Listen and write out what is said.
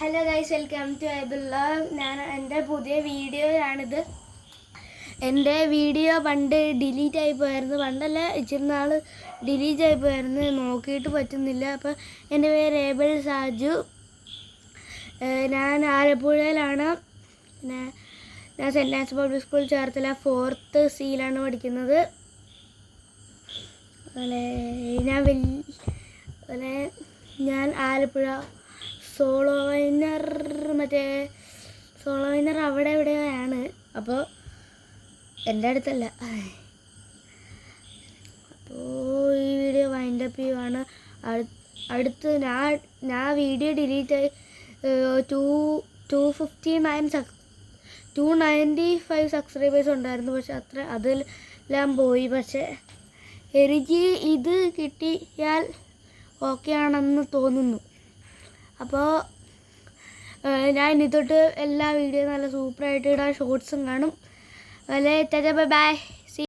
Hello guys, welcome to ഐബിള്ള. എൻ്റെ പുതിയ വീഡിയോയാണിത്. എൻ്റെ വീഡിയോ പണ്ട് ഡിലീറ്റ് ആയി പോയായിരുന്നു. പണ്ടല്ല, ഇച്ചിരി നാൾ ഡിലീറ്റ് ആയി പോയായിരുന്നു. നോക്കിയിട്ട് പറ്റുന്നില്ല. അപ്പോൾ എൻ്റെ പേര് ഏബിൾ സാജു. ഞാൻ ആലപ്പുഴയിലാണ്. പിന്നെ ഞാൻ Saint Anne's Public School Cherthala 4th C പഠിക്കുന്നത്. ഞാൻ ആലപ്പുഴ സോളോ വൈനർ അവിടെ എവിടെയാണ്. അപ്പോൾ എൻ്റെ അടുത്തല്ല. അപ്പോൾ ഈ വീഡിയോ വൈൻഡപ്പ് ചെയ്യുവാണ്. അടുത്ത് ഞാൻ വീഡിയോ ഡിലീറ്റ് ആയി 295 സബ്സ്ക്രൈബേഴ്സ് ഉണ്ടായിരുന്നു. പക്ഷെ അതെല്ലാം പോയി. പക്ഷേ എനിക്ക് ഇത് കിട്ടിയാൽ ഓക്കെ ആണെന്ന് തോന്നുന്നു. അപ്പോൾ ഞാൻ ഇനി തൊട്ട് എല്ലാ വീഡിയോ നല്ല സൂപ്പറായിട്ട് ഇടാൻ ഷോർട്സും കാണും. ബൈ.